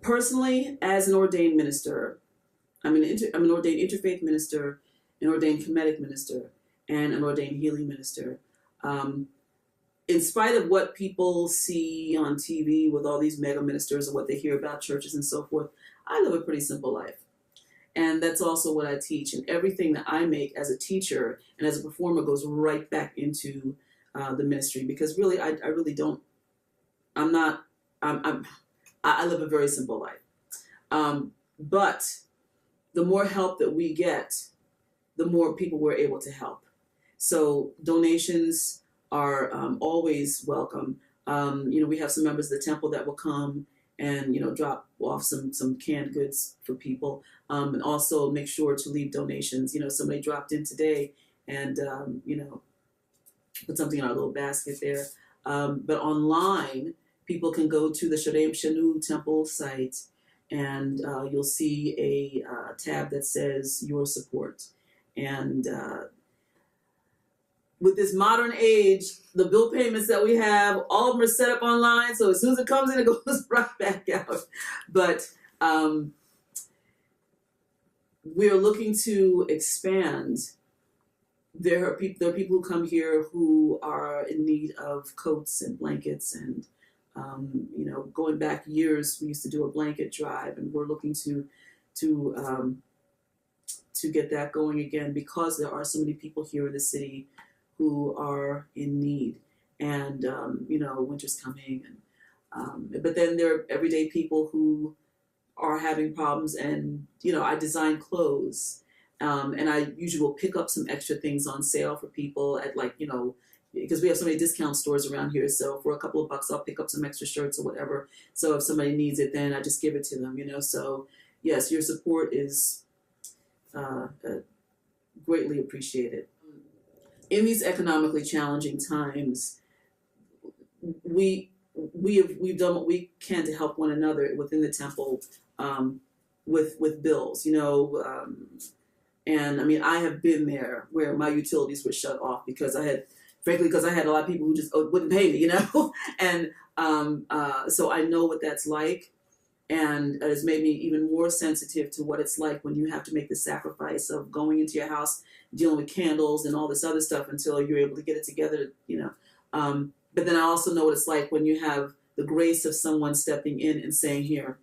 personally, as an ordained minister, I'm an ordained interfaith minister, an ordained Khametic minister, and an ordained healing minister. In spite of what people see on TV with all these mega ministers and what they hear about churches and so forth, I live a pretty simple life. And that's also what I teach. And everything that I make as a teacher and as a performer goes right back into the ministry. Because really, I really don't, I live a very simple life. But the more help that we get, the more people we're able to help. So donations are always welcome. We have some members of the temple that will come and, drop off some canned goods for people. And also make sure to leave donations. Somebody dropped in today and, put something in our little basket there. But online, people can go to the Sharaym Shenu temple site and you'll see a tab that says your support. And with this modern age, the bill payments that we have, all of them are set up online. So as soon as it comes in, it goes right back out. But we're looking to expand. There are people who come here who are in need of coats and blankets and, going back years, we used to do a blanket drive, and we're looking to get that going again because there are so many people here in the city who are in need. And, winter's coming. But then there are everyday people who are having problems. And, I design clothes. And I usually will pick up some extra things on sale for people at because we have so many discount stores around here. So for a couple of bucks, I'll pick up some extra shirts or whatever. So if somebody needs it, then I just give it to them, So yes, your support is greatly appreciated. In these economically challenging times, we've done what we can to help one another within the temple with bills, and I have been there where my utilities were shut off because I had a lot of people who just wouldn't pay me, and so I know what that's like. And it has made me even more sensitive to what it's like when you have to make the sacrifice of going into your house, dealing with candles and all this other stuff until you're able to get it together, But then I also know what it's like when you have the grace of someone stepping in and saying, here,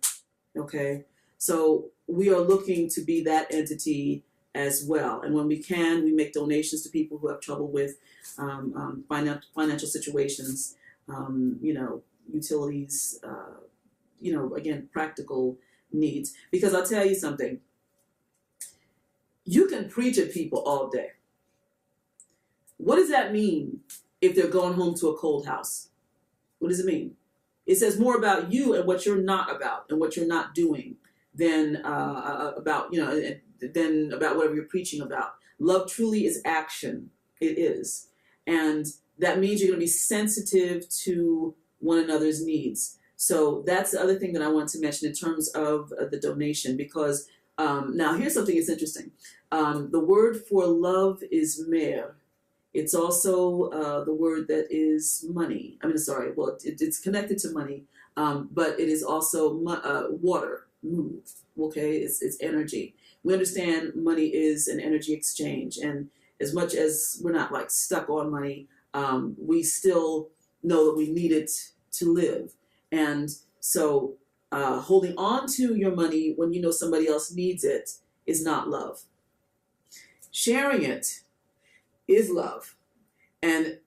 okay? So we are looking to be that entity as well. And when we can, we make donations to people who have trouble with financial situations, utilities, again, practical needs. Because I'll tell you something, you can preach at people all day. What does that mean if they're going home to a cold house? What does it mean? It says more about you and what you're not about and what you're not doing than about whatever you're preaching about. Love truly is action. It is. And that means you're going to be sensitive to one another's needs. So that's the other thing that I want to mention in terms of the donation, because now here's something that's interesting. The word for love is mer. It's also the word that is money. It's connected to money, but it is also water, move, okay? It's energy. We understand money is an energy exchange, and as much as we're not stuck on money, we still know that we need it to live. And so holding on to your money when you know somebody else needs it is not love. Sharing it is love. And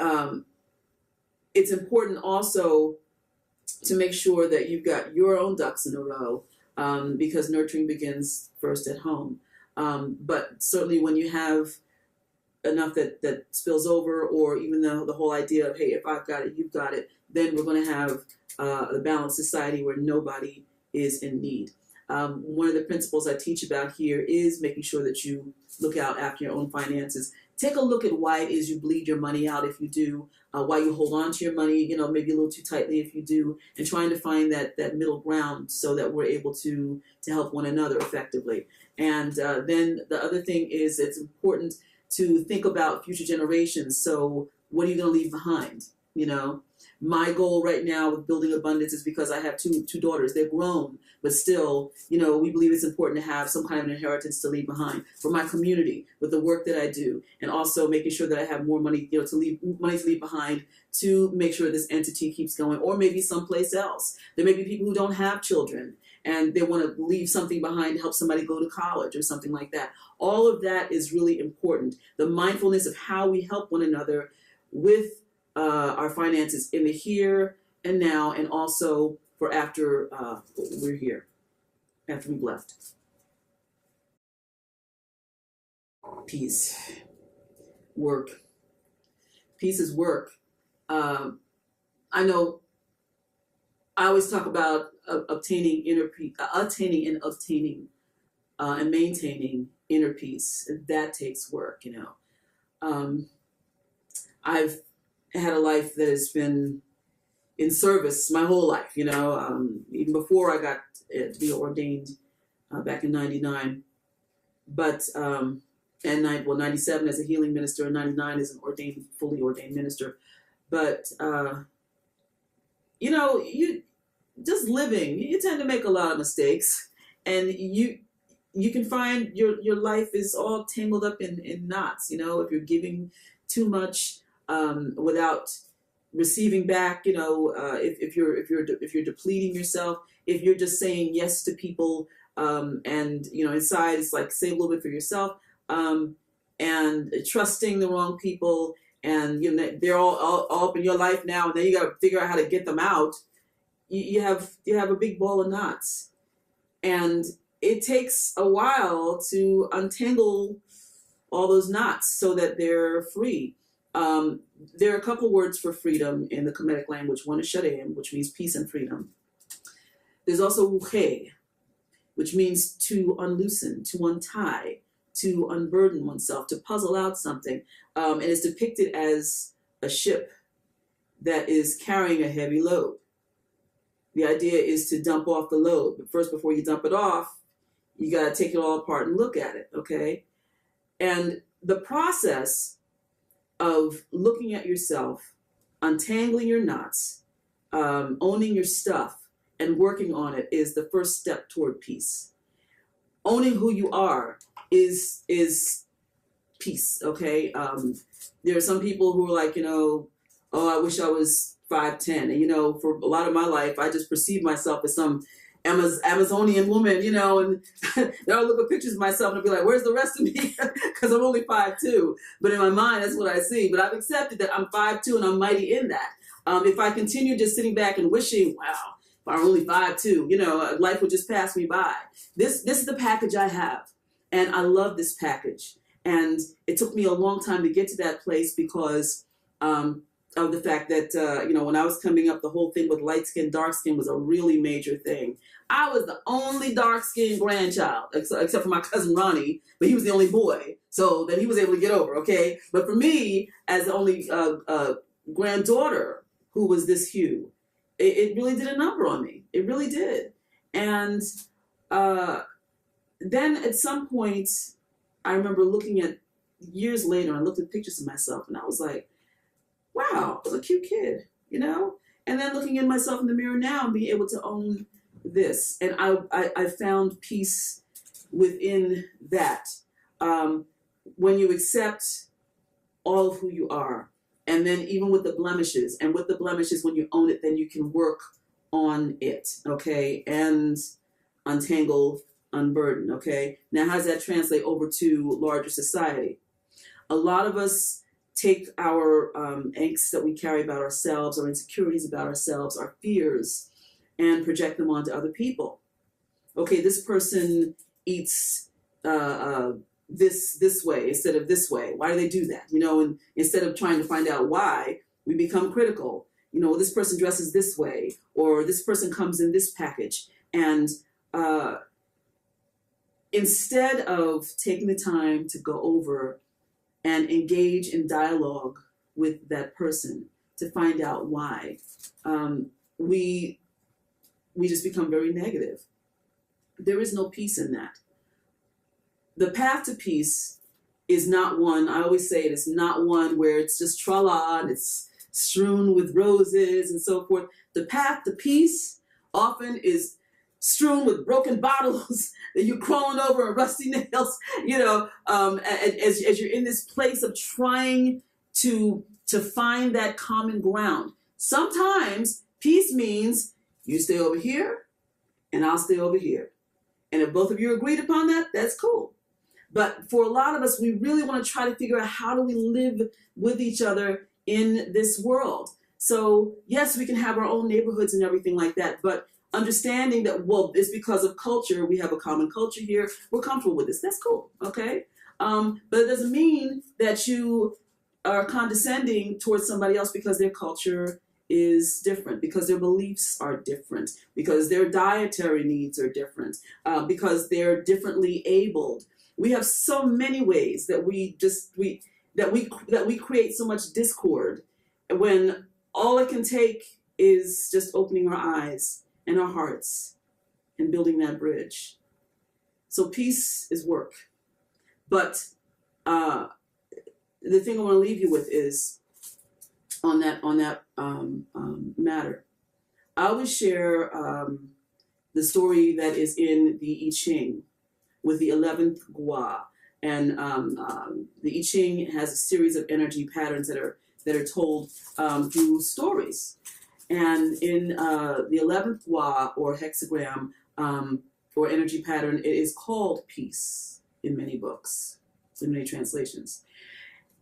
it's important also to make sure that you've got your own ducks in a row, because nurturing begins first at home. But certainly when you have enough that spills over, or even the whole idea of, hey, if I've got it, you've got it, then we're going to have a balanced society where nobody is in need. One of the principles I teach about here is making sure that you look out after your own finances. Take a look at why it is you bleed your money out if you do, why you hold on to your money, maybe a little too tightly if you do, and trying to find that middle ground so that we're able to help one another effectively. And then the other thing is it's important to think about future generations. So what are you going to leave behind? My goal right now with building abundance is because I have two daughters. They're grown, but still, we believe it's important to have some kind of an inheritance to leave behind for my community with the work that I do, and also making sure that I have more money, to leave behind to make sure this entity keeps going, or maybe someplace else. There may be people who don't have children and they want to leave something behind to help somebody go to college or something like that. All of that is really important. The mindfulness of how we help one another with our finances in the here and now, and also for after we're here, after we've left. Peace. Work. Peace is work. I know I always talk about obtaining inner peace, and maintaining inner peace. That takes work, I've had a life that has been in service my whole life, even before I got to be ordained back in 99. But, 97 as a healing minister, and 99 as an fully ordained minister. But, you just living, you tend to make a lot of mistakes, and you can find your life is all tangled up in knots, if you're giving too much without receiving back, if you're depleting yourself, if you're just saying yes to people, and inside it's like save a little bit for yourself, and trusting the wrong people, and they're all up in your life now, and then you got to figure out how to get them out. You have a big ball of knots, and it takes a while to untangle all those knots so that they're free. There are a couple words for freedom in the Khametic language. One is Sharaym, which means peace and freedom. There's also wuche, which means to unloosen, to untie, to unburden oneself, to puzzle out something. And it's depicted as a ship that is carrying a heavy load. The idea is to dump off the load. But first, before you dump it off, you got to take it all apart and look at it, okay? And the process of looking at yourself, untangling your knots, owning your stuff, and working on it is the first step toward peace. Owning who you are is peace, okay? There are some people who are like, oh, I wish I was 5'10", and for a lot of my life, I just perceived myself as some Amazonian woman, and then I'll look at pictures of myself and I'll be like, where's the rest of me? Because I'm only 5'2", but in my mind, that's what I see. But I've accepted that I'm 5'2", and I'm mighty in that. If I continue just sitting back and wishing, wow, if I'm only 5'2", life would just pass me by. This is the package I have, and I love this package. And it took me a long time to get to that place because of the fact that, when I was coming up, the whole thing with light skin, dark skin was a really major thing. I was the only dark-skinned grandchild, except for my cousin Ronnie, but he was the only boy. So then he was able to get over, okay? But for me, as the only granddaughter who was this hue, it really did a number on me. It really did. And then at some point, I remember looking at, years later, I looked at pictures of myself, and I was like, wow, I was a cute kid, And then looking at myself in the mirror now and being able to own this. And I found peace within that. When you accept all of who you are, and then even with the blemishes, and with the blemishes, when you own it, then you can work on it, okay? And untangle, unburden, okay? Now, how does that translate over to larger society? A lot of us take our angst that we carry about ourselves, our insecurities about ourselves, our fears, and project them onto other people. Okay, this person eats this way instead of this way. Why do they do that? And instead of trying to find out why, we become critical. This person dresses this way, or this person comes in this package. And instead of taking the time to go over and engage in dialogue with that person to find out why, we just become very negative. There is no peace in that. The path to peace is not one, I always say it is not one where it's just tra-la and it's strewn with roses and so forth. The path to peace often is strewn with broken bottles that you're crawling over and rusty nails, as you're in this place of trying to find that common ground. Sometimes peace means you stay over here and I'll stay over here. And if both of you agreed upon that, that's cool. But for a lot of us, we really want to try to figure out, how do we live with each other in this world? So yes, we can have our own neighborhoods and everything like that, but understanding that, well, it's because of culture, we have a common culture here, we're comfortable with this, that's cool, okay? But it doesn't mean that you are condescending towards somebody else because their culture is different, because their beliefs are different, because their dietary needs are different, because they're differently abled. We have so many ways that we create so much discord, when all it can take is just opening our eyes and our hearts and building that bridge. So peace is work. But the thing I want to leave you with is on that matter. I always share the story that is in the I Ching with the 11th Gua. And the I Ching has a series of energy patterns that are told through stories. And in the 11th Gua, or hexagram, or energy pattern, it is called peace in many books, in many translations.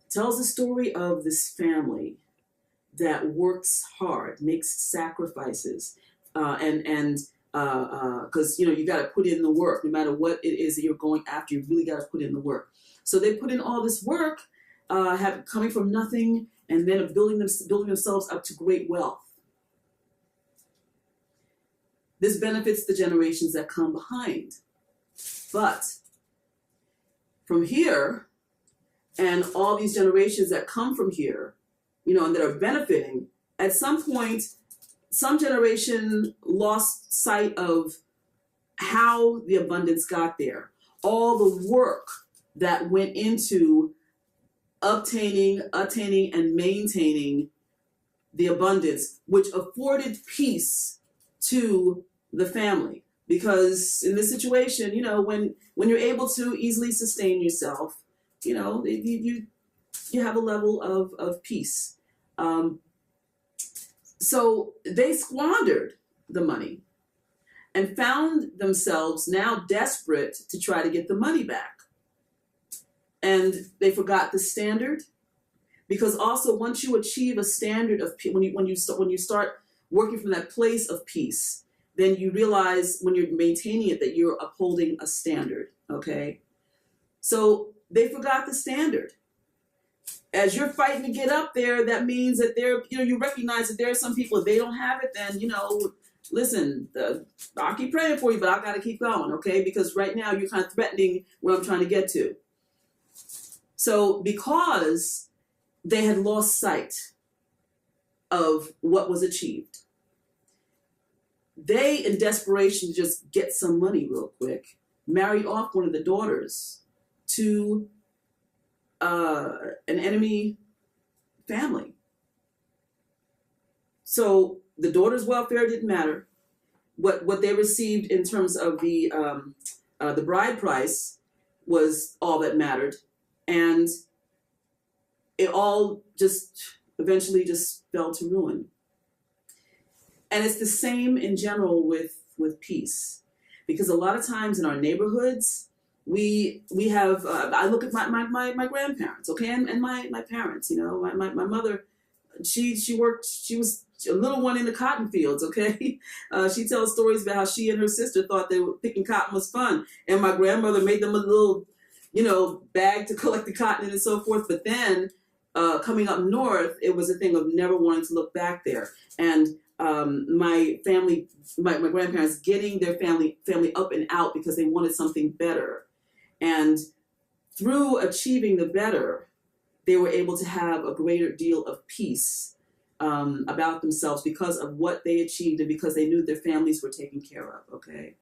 It tells the story of this family that works hard, makes sacrifices, because you got to put in the work. No matter what it is that you're going after, you really got to put in the work. So they put in all this work, coming from nothing, and then building themselves up to great wealth. This benefits the generations that come behind. But from here, and all these generations that come from here, and that are benefiting, at some point, some generation lost sight of how the abundance got there. All the work that went into obtaining, attaining, and maintaining the abundance, which afforded peace to the family. Because in this situation, when you're able to easily sustain yourself, you have a level of peace. So they squandered the money and found themselves now desperate to try to get the money back. And they forgot the standard, because also once you achieve a standard of peace, when you start working from that place of peace, then you realize when you're maintaining it that you're upholding a standard, okay? So they forgot the standard. As you're fighting to get up there, that means that you recognize that there are some people, if they don't have it, then, listen, I'll keep praying for you, but I got to keep going, okay? Because right now you're kind of threatening what I'm trying to get to. So because they had lost sight of what was achieved, they, in desperation to just get some money real quick, married off one of the daughters to an enemy family. So the daughter's welfare didn't matter. What they received in terms of the bride price was all that mattered, and it all just eventually just fell to ruin. And it's the same in general with peace, because a lot of times in our neighborhoods, we have, I look at my grandparents, okay, and my parents, my mother, she was a little one in the cotton fields, okay. She tells stories about how she and her sister thought picking cotton was fun, and my grandmother made them a little, bag to collect the cotton and so forth. But then coming up north, it was a thing of never wanting to look back there. And my grandparents getting their family up and out because they wanted something better. And through achieving the better, they were able to have a greater deal of peace about themselves because of what they achieved and because they knew their families were taken care of, okay?